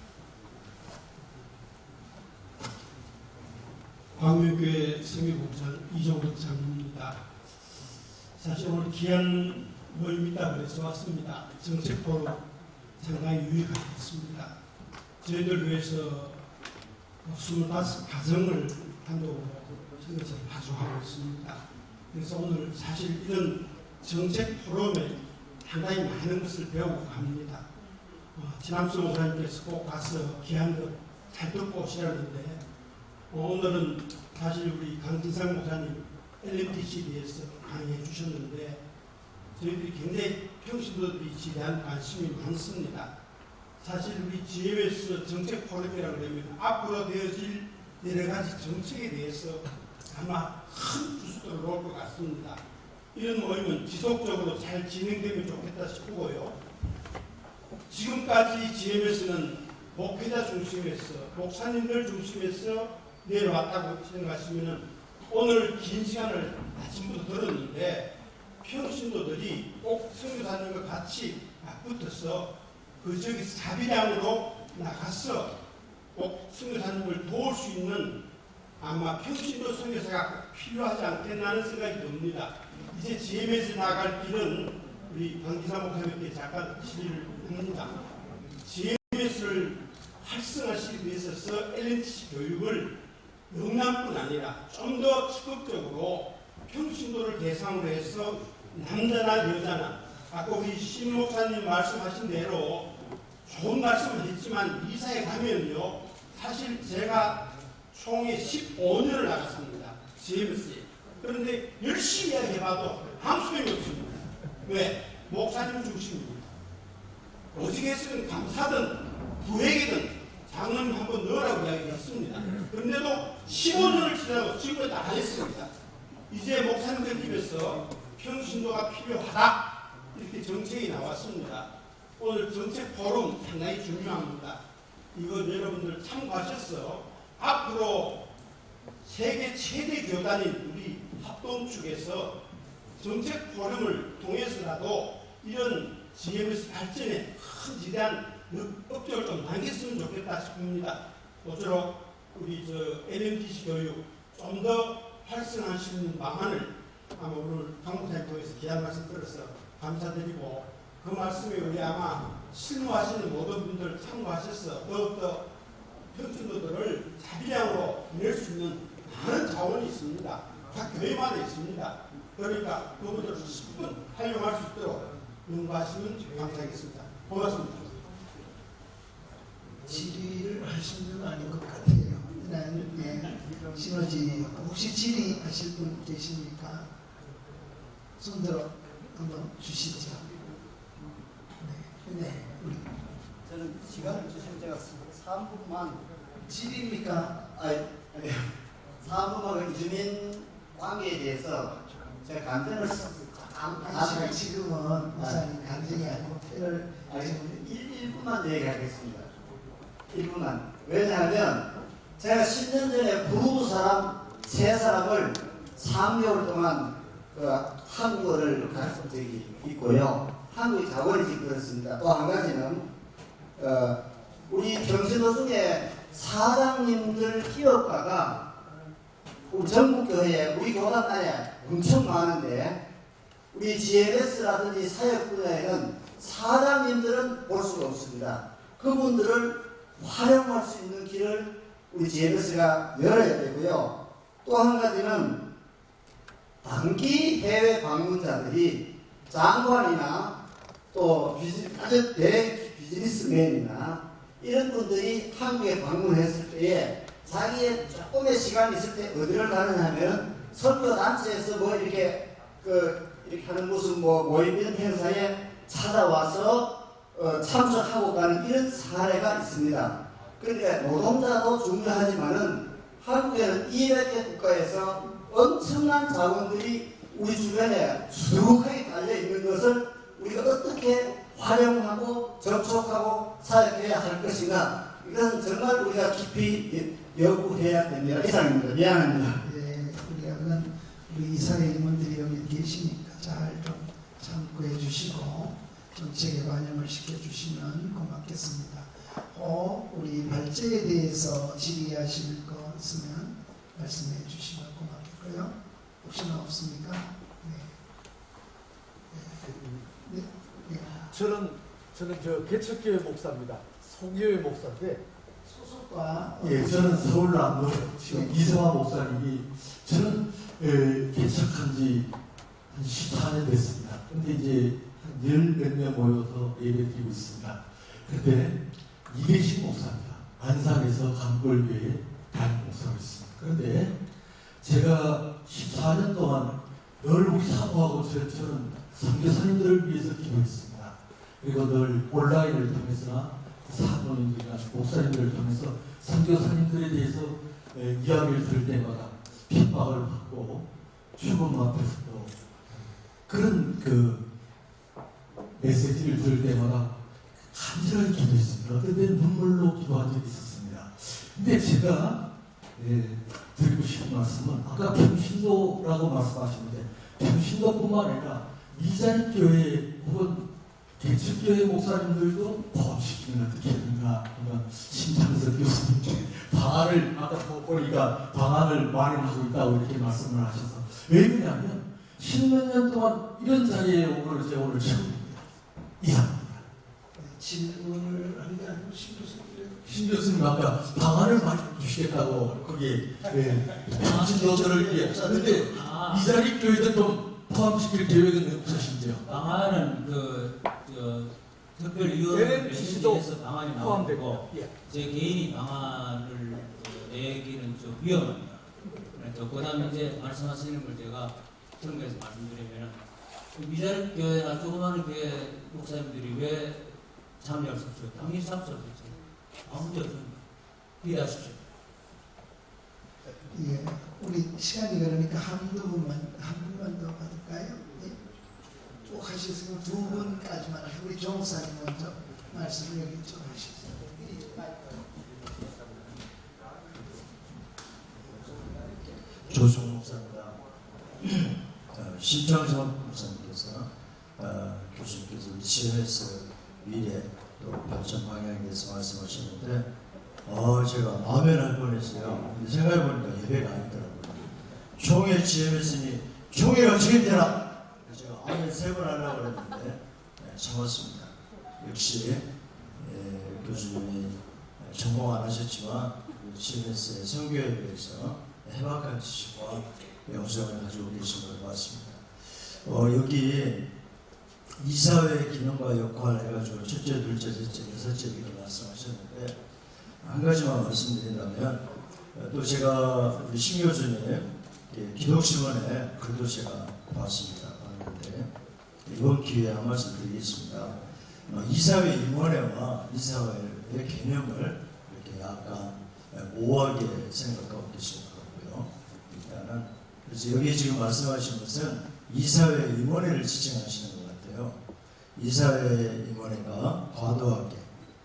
광명교회 성교봉사 이종국 장로입니다. 사실 오늘 귀한 모임이다 그래서 왔습니다. 정책보로 상당히 유익하겠습니다. 저희들 교회에서 25가정을 단독으로 선교사를 파송하고 있습니다. 그래서 오늘 사실 이런 정책 포럼에 상당히 많은 것을 배우고 갑니다. 지남수 목사님께서 꼭 가서 귀한 것 잘 듣고 오시라는데 오늘은 사실 우리 강진상 목사님 LMTCB에서 강의해 주셨는데 저희들이 굉장히 평신도들이 지대한 관심이 많습니다. 사실 우리 GMS 정책 포럼이라고 하면 앞으로 되어질 여러 가지 정책에 대해서 아마 큰 주석을 놓을 것 같습니다. 이런 모임은 지속적으로 잘 진행되면 좋겠다 싶고요. 지금까지 GMS는 목회자 중심에서 목사님들 중심에서 내려왔다고 생각하시면 오늘 긴 시간을 아침부터 들었는데 평신도들이 꼭 선교사님과 같이 맞붙어서 그 저기 사비량으로 나가서 꼭 선교사님을 도울 수 있는 아마 평신도 선교사가 필요하지 않겠나 하는 생각이 듭니다. 이제 GMS 나갈 길은 우리 강기사 목사님께 잠깐 질의를 합니다. GMS를 활성화시키기 위해서 LNTC 교육을 영남뿐 아니라 좀 더 적극적으로 평신도를 대상으로 해서 남자나 여자나 아까 우리 신 목사님 말씀하신 대로 좋은 말씀을 했지만 이사에 가면요 사실 제가 총에 15년을 나갔습니다. GMS에. 그런데 열심히 해봐도 아무 소용이 없습니다. 왜? 목사님 중심입니다. 어디겠으면 감사든 부회계든 장로님 한번 넣으라고 이야기했습니다. 그런데도 15년을 지나고 지금까지 안 했습니다. 이제 목사님들 입에서 평신도가 필요하다 이렇게 정책이 나왔습니다. 오늘 정책 포럼 상당히 중요합니다. 이거 여러분들 참고하셔서 앞으로 세계 최대 교단인 우리 합동 측에서 정책 포럼을 통해서라도 이런 GMS 발전에 큰 지대한 업적을 좀 남겼으면 좋겠다 싶습니다. 모쪼록 우리 NMDC 교육 좀 더 활성화할 수 있는 방안을 아마 오늘 강 목사님 통해서 귀한 말씀 들어서 감사드리고 그 말씀에 우리 아마 실무하시는 모든 분들 참고하셔서 더욱더 평신도들을 자비량으로 보낼 수 있는 많은 자원이 있습니다. 각 교회마다 있습니다. 그러니까 그분들을 10분 활용할 수 있도록 연구하시면 감사하겠습니다. 고맙습니다. 질의를 하신 건 아닌 것 같아요. 시너지 혹시 질의하실 분 계십니까? 손들어 한번 주시죠. 네, 우리 저는 시간을 주시면 제가 3분만 질의입니까? 아니 3분만 이주민 관계에 대해서 제가 간증을 지금은 목사님 간증이 아니고 패널 1분만 얘기하겠습니다. 1분만. 왜냐하면 제가 10년 전에 부르부 사람 3사람을 3개월 동안 한국어를 가르친 적이 있고요. 한국의 자본이 지금 그렇습니다. 또 한 가지는 우리 평신도 중에 사장님들 기업가가 우리 전국교회에 우리 교단 안에 엄청 많은데 우리 GMS라든지 사역 분야에는 사장님들은 볼 수가 없습니다. 그분들을 활용할 수 있는 길을 우리 GMS가 열어야 되고요. 또 한 가지는 단기 해외 방문자들이 장관이나 또 아주 비즈니스맨이나 이런 분들이 한국에 방문했을 때에 자기의 조금의 시간이 있을 때 어디를 가느냐면 선교 단체에서 뭐 이렇게 이렇게 하는 무슨 모임 이런 행사에 찾아와서 참석하고 가는 이런 사례가 있습니다. 그러니까 노동자도 중요하지만은 한국에는 200개 국가에서 엄청난 자원들이 우리 주변에 수두룩하게 달려 있는 것을 우리가 어떻게 활용하고 접촉하고 사역해야 할 것인가, 이것은 정말 우리가 깊이 연구해야 됩니다. 이상입니다. 미안합니다. 예, 우리 이사회 임원들이 여기 계시니까 잘 좀 참고해 주시고 정책에 반영을 시켜주시면 고맙겠습니다. 우리 발제에 대해서 질의하실 거 있으면 말씀해 주시면 고맙겠고요. 혹시나 없습니까? 네. 저는 저 개척교회 목사입니다. 소교회 목사인데 소속과 저는 서울 남도 지금 이성화 목사님이 저는 개척한 지 한 14년 됐습니다. 근데 이제 한 10몇 명 모여서 예배드리고 있습니다. 근데 이대식 목사입니다. 안산에서 강골교회 담임 목사로 있습니다. 그런데 제가 14년 동안 늘 우리 사모하고 저는 선교사님들을 위해서 기도했습니다. 그리고 늘 온라인을 통해서나 사모님들이나 목사님들을 통해서 선교사님들에 대해서 이야기를 들을 때마다 핍박을 받고 죽음 앞에서도 그런 메시지를 들을 때마다 간절하게 기도했습니다. 그때 눈물로 기도한 적이 있었습니다. 근데 제가 드리고 싶은 말씀은 아까 평신도라고 말씀하시는데 평신도뿐만 아니라 미자립교회 혹은 개척교회 목사님들도 포함시키면 어떻게 하는가 하면 신창석 교수님께 방안을 아까 보니까 방안을 마련하고 있다고 이렇게 말씀을 하셔서 왜 그러냐면 10몇 년 동안 이런 자리에 오늘 처음입니다. 이상합니다. 질문을 한 게 아니고 신 교수님 아까 방안을 많이 주시겠다고 거기에 평신도들을 위해 근데 미자립 교회도 좀 포함시킬 계획은 없으신지요? 방안은 특별위원회에서 방안이 나오고 제 개인이 방안을 내기는 좀 위험합니다. 그 다음에 이제 말씀하시는 걸 제가 정리해서 말씀드리면 미자립 교회나 조그마한 교회 목사님들이 왜 참여할 수 없어요? 당연히 참여할 수 있죠. 아무 문제 없습니다. 기대하십시오. 예, 우리 우리 시간이 그러니까 한 분만 더 받을까요? 예? 쭉 하시겠습니다. 두 분까지만 하고 우리 조 목사님 먼저 말씀을 여기 좀 하시죠. 조성 목사입니다. 신창섭 목사님께서 교수님께서 우리 CMS 미래 또 발전 방향에 대해서 말씀하셨는데 제가 마음에 날 뻔했어요. 근데 생각해보니까 예배가 아니더라고요. 총회 GMS니 총회가 책임져라! 제가 아멘 3번 하려고 그랬는데 참았습니다. 역시 교수님이 전공 안 하셨지만 GMS의 선교에 대해서 해박한 지식과 영성을 가지고 계신 걸 봤습니다. 여기 이사회의 기능과 역할 해가지고 첫째, 둘째, 셋째, 여섯째 이렇게 말씀하셨는데 한 가지만 말씀드린다면 또 제가 우리 심 교수님 기독신문에 글도 제가 봤습니다. 봤는데 이번 기회에 한 말씀 드리겠습니다. 이사회 임원회와 이사회의 개념을 이렇게 약간 모호하게 생각하고 계신 것 같고요. 일단은 그래서 여기 지금 말씀하신 것은 이사회 임원회를 지칭하시는 것 같아요. 이사회 임원회가 과도하게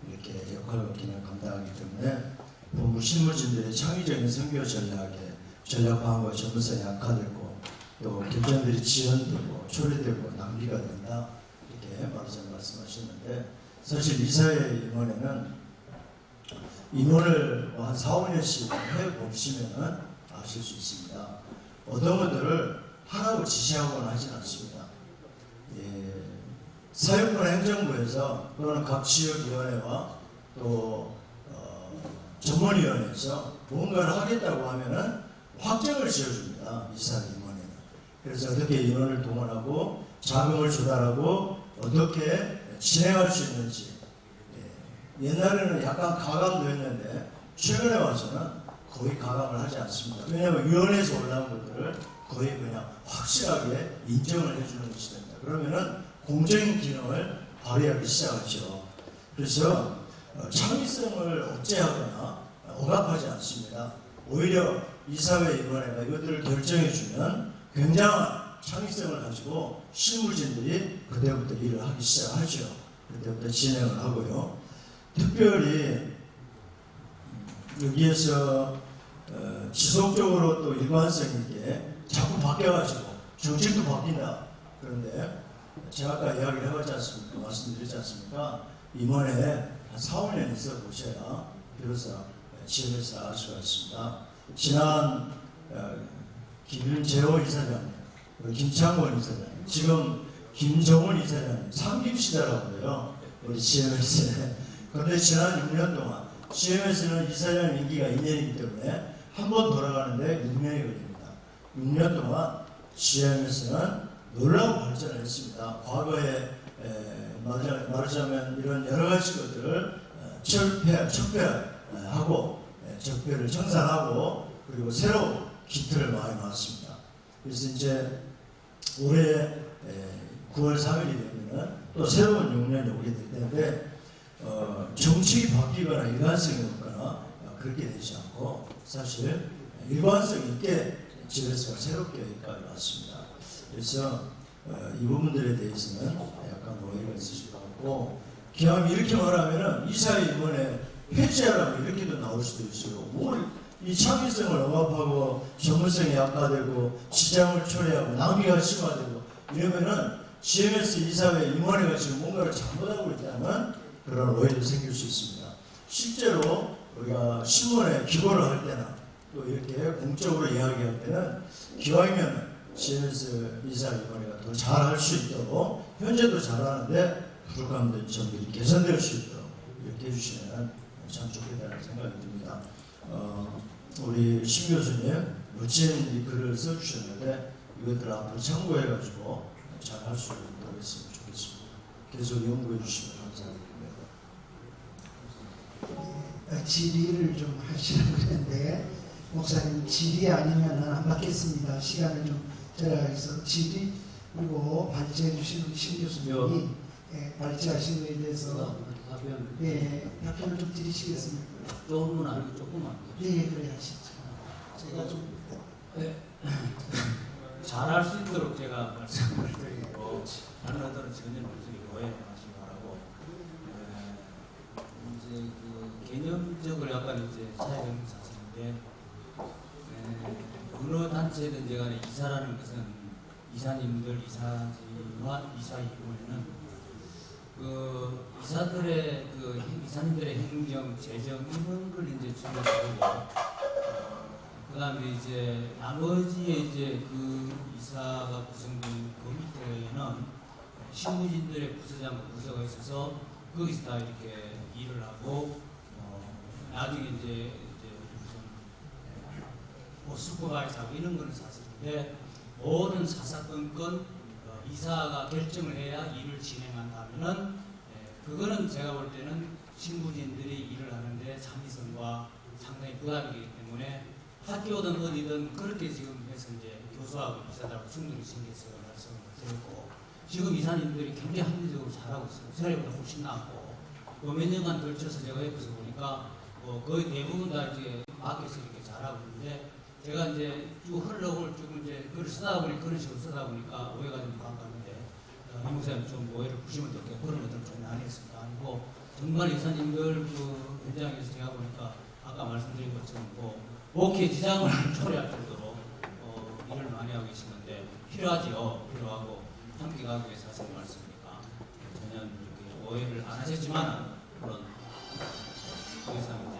이렇게 역할과 기능을 감당하기 때문에 본부 실무진들의 창의적인 선교 전략 방어와 전문성이 약화되고 또 결정들이 지연되고 초래되고 낭비가 된다 이렇게 말씀하셨는데 사실 이사회 임원회는 임원을 한 4, 5년씩 해보시면 아실 수 있습니다. 어떤 것들을 하라고 지시하거나 하진 않습니다. 사회권 행정부에서 또는 각 지역위원회와 또 전문위원회에서 뭔가를 하겠다고 하면은 확정을 지어줍니다. 이사회 임원회는. 그래서 어떻게 인원을 동원하고 자금을 조달하고 어떻게 진행할 수 있는지 옛날에는 약간 가감도 했는데 최근에 와서는 거의 가감을 하지 않습니다. 왜냐하면 위원회에서 올라온 것들을 거의 그냥 확실하게 인정을 해주는 것이 됩니다. 그러면은 공적인 기능을 발휘하기 시작하죠. 그래서 창의성을 억제하거나 억압하지 않습니다. 오히려 이사회 임원회가 이것들을 결정해주면 굉장한 창의성을 가지고 실무진들이 그때부터 일을 하기 시작하죠. 그때부터 진행을 하고요. 특별히 여기에서 지속적으로 또 일관성 있게 자꾸 바뀌어가지고 정책도 바뀐다. 그런데 제가 아까 이야기를 해봤지 않습니까? 말씀드렸지 않습니까? 임원회에 한 4, 5년 있어 보셔야 비로소 GMS 알 수가 있습니다. 지난 김재호 이사장님, 김창원 이사장님, 지금 김정은 이사장님, 3김 시대라고 그래요. 우리 GMS에. 그런데 지난 6년 동안 GMS는 이사장 임기가 2년이기 때문에 한 번 돌아가는데 6년이 걸립니다. 6년 동안 GMS는 놀라운 발전을 했습니다. 과거에 말하자면 이런 여러 가지 것들을 척배하고 적폐를 청산하고 그리고 새로운 기틀을 많이 놓았습니다. 그래서 이제 올해 9월 3일이 되면 또 새로운 6년이 오게 될 텐데 정책이 바뀌거나 일관성이 없거나 그렇게 되지 않고 사실 일관성 있게 GMS가 새롭게 여기까지 왔습니다. 그래서 이 부분들에 대해서는 약간 오해가 있으실 것 같고 기왕 이렇게 말하면은 이사회 임원회 폐지하라고 이렇게도 나올 수도 있어요. 뭘 이 창의성을 억압하고 전문성이 약화되고 시장을 초래하고 낭비가 심화되고 이러면은 GMS 이사회 임원회가 지금 뭔가를 잘못하고 있다면 그런 오해도 생길 수 있습니다. 실제로 우리가 신문에 기고를 할 때나 또 이렇게 공적으로 이야기할 때는 기왕이면 GMS 이사위원회가 더 잘할 수 있도록 현재도 잘하는데 부족한 점들이 개선될 수 있도록 이렇게 해주시면 참 좋겠다는 생각이 듭니다. 우리 심 교수님 멋진 이 글을 써주셨는데 이것들을 앞으로 참고해가지고 잘할 수 있도록 했으면 좋겠습니다. 계속 연구해 주시면 감사합니다. 질의를 좀 하시라고 했는데 목사님 질의 아니면 안 받겠습니다. 시간을 좀 절약해서 질의 그리고 발제해 주신 우리 심 교수님이 발제하신 것에 대해서 답변을 좀 드리시겠습니까? 조금은 아니고 조금만. 네, 그래 하시죠. 제가 좀 네. 잘할 수 있도록 제가 말씀을 드리고 다른 어떤 전혀 무슨 오해하지 말고 이제 그 개념적으로 약간 이제 차이가 있는 사실인데 어느 단체든지 간에 이사라는 것은 이사님들, 이사지와 이사의 경우에는 그 이사들의 그 이사님들의 행정, 재정 이런 걸 이제 주로 그 다음에 이제 나머지의 이제 그 이사가 구성된 그 밑에는 실무진들의 부서장, 부서가 있어서 거기서 다 이렇게 일을 하고 나중에 이제 무슨 뭐 슈퍼바이저하고 이런 거는 사실인데 모든 사사건건 이사가 결정을 해야 일을 진행한다면은 그거는 제가 볼 때는 실무진들이 일을 하는데 창의성과 상당히 부담이기 때문에 학교든 어디든 그렇게 지금 해서 이제 교수하고 이사들하고 충돌이 생겨서 말씀을 드렸고 지금 이사님들이 굉장히 합리적으로 잘하고 있어요. 전에보다 훨씬 낫고 몇 년간 걸쳐서 제가 옆에서 보니까 거의 대부분 다 이제 밖에서 이렇게 잘하고 있는데 제가 이제 쭉 흘러올 쭉 이제 글을 쓰다 보니 그런 식으로 쓰다 보니까 오해가 좀 반갑는데 이 목사님 좀 오해를 푸시면 좋겠고 그런 것들은 좀 안 했습니다. 아니고 정말 이사님들 그 현장에서 제가 보니까 아까 말씀드린 것처럼 목회 지장을 초래할 정도로 일을 많이 하고 계시는데 필요하지요. 필요하고 함께 가기 위해서 하시는 말씀이니까 전혀 이렇게 오해를 안 하셨지만 그런 더 이상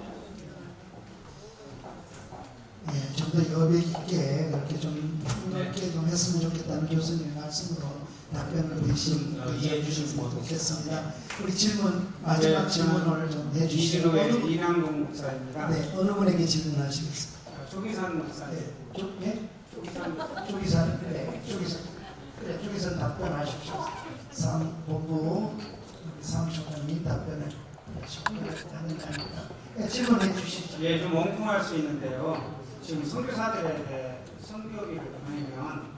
예, 좀 더 여백 있게 그렇게 좀 폭넓게 좀 했으면 좋겠다는 교수님의 말씀으로 답변을 대신 이해해 주시면 좋겠습니다. 우리 질문 마지막 질문을 좀 해주시고 이진호의 이남동 목사입니다. 네, 어느 분에게 질문하시겠습니다. 조기산 목사님. 네, 조기산, 네, 조기산 답변하십시오. 본부 사무총장님 답변을 하는 겁니다. 네, 질문해 주시죠. 예, 좀 엉뚱할 수 있는데요. 지금 선교사들에게 선교기를 보내면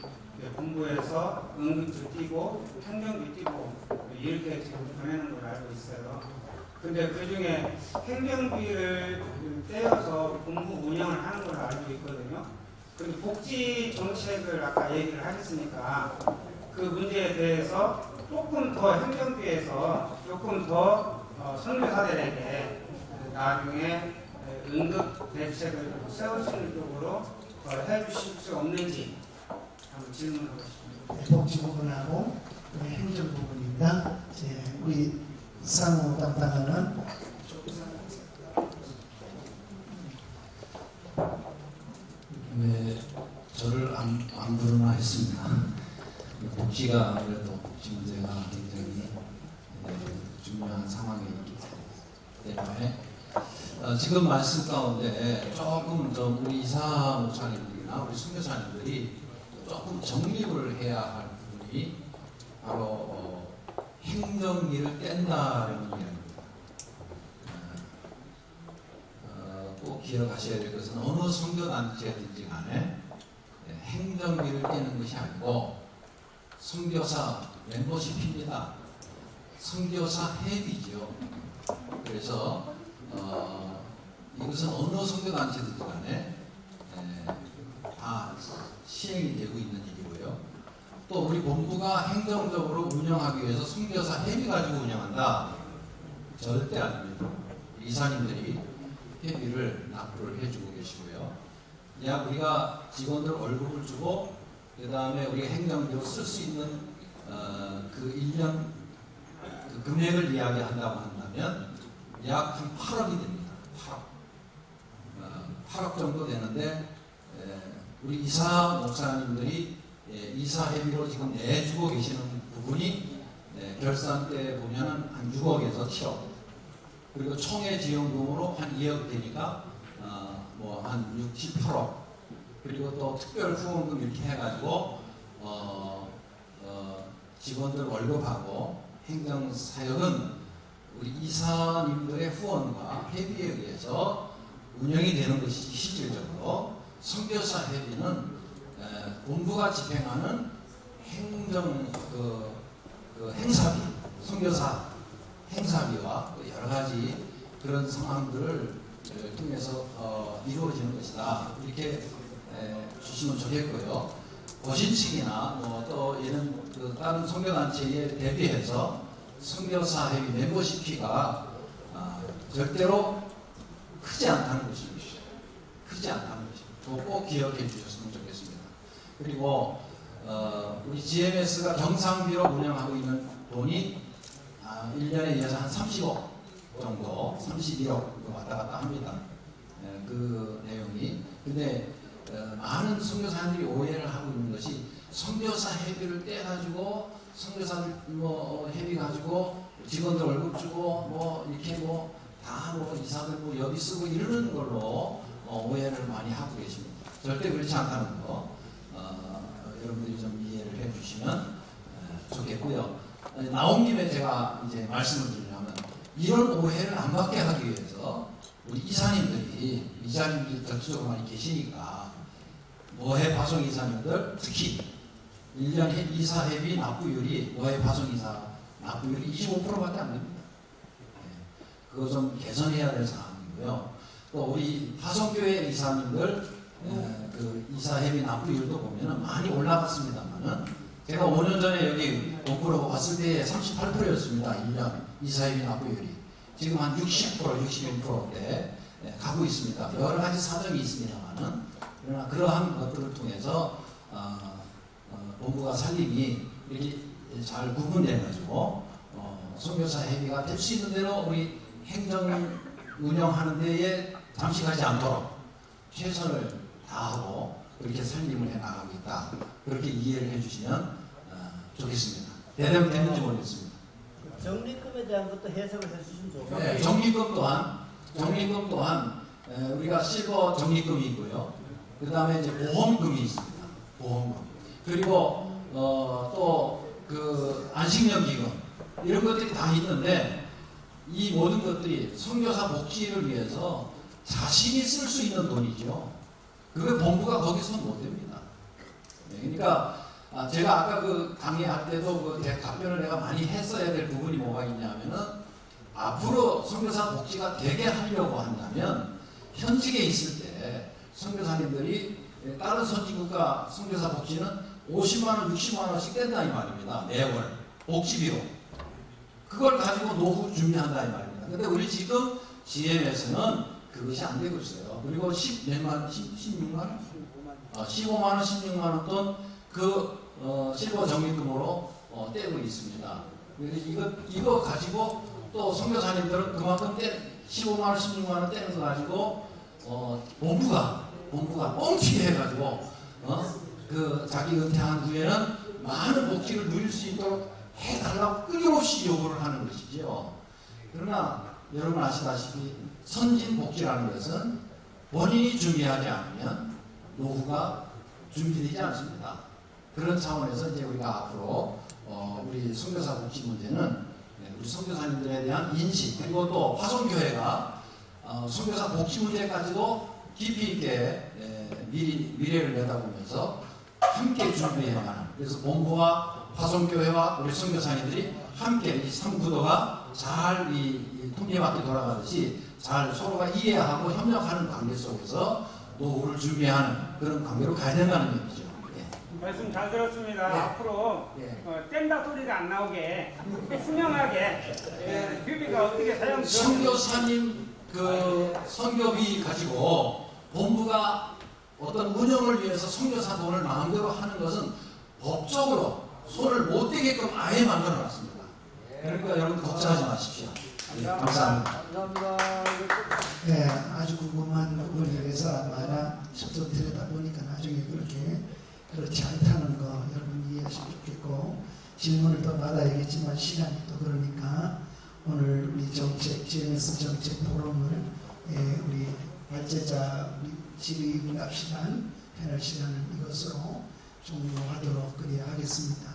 본부에서 응급도 뛰고 행정도 뛰고 이렇게 지금 보내는 걸 알고 있어요. 근데 그 중에 행정비를 떼어서 본부 운영을 하는 걸 알고 있거든요. 근데 복지 정책을 아까 얘기를 하셨으니까 그 문제에 대해서 조금 더 행정비에서 조금 더 선교사들에게 나중에 응급 대책을 세울 수 있는 쪽으로 해주실 수 없는지 한번 질문하고 싶습니다. 복지 부분하고 행정 부분입니다. 우리 사무 담당하는 왜 저를 안 부르나 했습니다. 복지가 아무래도 복지 문제가 굉장히 중요한 상황에 있기 때문에 지금 말씀 가운데 조금 좀 우리 이사 목사님들이나 우리 선교사님들이 조금 정립을 해야 할 부분이 바로 행정비를 뗀다는 이야기입니다. 꼭 기억하셔야 될 것은 어느 선교단체든지 간에 행정비를 떼는 것이 아니고 선교사 멤버십입니다. 선교사 회비죠. 그래서 이것은 어느 선교단체든지 간에 다 시행이 되고 있는 일이고요. 또 우리 본부가 행정적으로 운영하기 위해서 선교사 회비 가지고 운영한다? 절대 아닙니다. 이사님들이 회비를 납부를 해주고 계시고요. 약 우리가 직원들 월급을 주고 그 다음에 우리가 행정비로 쓸 수 있는 그 1년 그 금액을 이야기한다고 한다면 약 한 8억이 됩니다. 8억 정도 되는데 우리 이사 목사님들이 이사 회비로 지금 내주고 계시는 부분이 결산 때 보면은 한 6억에서 7억, 그리고 총회 지원금으로 한 2억 되니까 뭐 한 6, 7, 8억, 그리고 또 특별 후원금 이렇게 해가지고 직원들 월급하고 행정 사역은 우리 이사님들의 후원과 회비에 의해서 운영이 되는 것이 실질적으로 선교사 회비는 본부가 집행하는 행정 행사비, 선교사 행사비와 여러 가지 그런 상황들을 통해서 이루어지는 것이다. 이렇게 주시면 좋겠고요. 고신식이나 뭐 또 이런 그 다른 선교단체에 대비해서 선교사 회비 멤버십비가 절대로 크지 않다는 것입니다. 크지 않다는 것입니다. 꼭 기억해 주셨으면 좋겠습니다. 그리고 우리 GMS가 경상비로 운영하고 있는 돈이 1년에 이어서 한 30억 정도, 31억 왔다 갔다 합니다. 그 내용이. 근데 많은 선교사님들이 오해를 하고 있는 것이 선교사 회비를 떼가지고 선교사들 뭐 회비 가지고 직원들 월급 주고 뭐 이렇게 뭐 다 뭐 이사들 뭐 여비 쓰고 이러는 걸로 오해를 많이 하고 계십니다. 절대 그렇지 않다는 거 여러분들이 좀 이해를 해주시면 좋겠고요. 나온 김에 제가 이제 말씀을 드리려면 이런 오해를 안 받게 하기 위해서 우리 이사님들이 이사님들이 전체적으로 많이 계시니까 노회 파송 이사님들 특히 1년 이사 회비 납부율이 노회 파송 이사 납부율이 25%밖에 안 됩니다. 그거 좀 개선해야 될 사항이고요. 또 우리 파송교회 이사님들 그 이사 회비 납부율도 보면은 많이 올라갔습니다만은 제가 5년 전에 여기 원구로 왔을 때 38%였습니다. 1년 이사 회비 납부율이. 지금 한 60%, 61%대 가고 있습니다. 여러 가지 사정이 있습니다만은 그러나 그러한 것들을 통해서 본부가 살림이 이렇게 잘 구분돼가지고 선교사 회비가 될 수 있는 대로 우리 행정 운영하는 데에 잠식하지 않도록 최선을 다하고 그렇게 살림을 해나가고 있다. 그렇게 이해를 해주시면 좋겠습니다. 대답이 됐는지 모르겠습니다. 적립금에 대한 것도 해석을 해주시면 좋겠습니다. 네, 적립금 또한 우리가 실버 적립금이 있고요. 그 다음에 이제 보험금이 있습니다. 보험금. 그리고 또 그 안식년기금 이런 것들이 다 있는데 이 모든 것들이 선교사 복지를 위해서 자신이 쓸 수 있는 돈이죠. 그게 본부가 거기서 못 됩니다. 네, 그러니까 제가 아까 그 강의할 때도 그 답변을 내가 많이 했어야 될 부분이 뭐가 있냐면은 앞으로 선교사 복지가 되게 하려고 한다면 현직에 있을 때 선교사님들이 다른 선진국가 선교사 복지는 50만원, 60만원씩 뗀다 이 말입니다. 매월 복지비로. 그걸 가지고 노후 준비한다 이 말입니다. 근데 우리 지금 GM에서는 그것이 안 되고 있어요. 그리고 16만원? 15만원, 16만원 돈 그 실버 적립금으로 떼고 있습니다. 그래서 이거 가지고 또 선교사님들은 그만큼 15만원, 16만원 떼는 거 가지고 본부가 뻥튀기 해가지고 그 자기 은퇴한 후에는 많은 복지를 누릴 수 있도록 해달라고 끊임없이 요구를 하는 것이죠. 그러나 여러분 아시다시피 선진복지라는 것은 본인이 준비하지 않으면 노후가 준비되지 않습니다. 그런 차원에서 이제 우리가 앞으로 우리 선교사 복지 문제는 우리 선교사님들에 대한 인식 그리고 또 화성교회가 선교사 복지 문제까지도 깊이 있게 미래를 내다보면서 함께 준비해야 하는 그래서 본부와 화성교회와 우리 선교사님들이 함께 이 3구도가 잘 이 통계맞게 돌아가듯이 잘 서로가 이해하고 협력하는 관계 속에서 노후를 준비하는 그런 관계로 가야 된다는 얘기죠. 말씀 잘 들었습니다. 앞으로 뗀다 소리가 안 나오게 투명하게 비비가 어떻게 사용되는지 선교사님 그 선교비 가지고 본부가 어떤 운영을 위해서 선교사 돈을 마음대로 하는 것은 법적으로 손을 못 대게끔 아예 만들어 놨습니다. 그러니까 여러분 걱정하지 마십시오. 감사합니다. 네, 아주 궁금한 부분에 대해서 많아 접점 들여다 보니까 나중에 그렇지 않다는 거 여러분 이해하시면 좋겠고 질문을 더 받아야겠지만 시간이 또 그러니까 오늘 우리 GMS 정책 포럼을 우리 발제자 질의응답 시간 패널 시간을 이것으로 종료하도록 하겠습니다.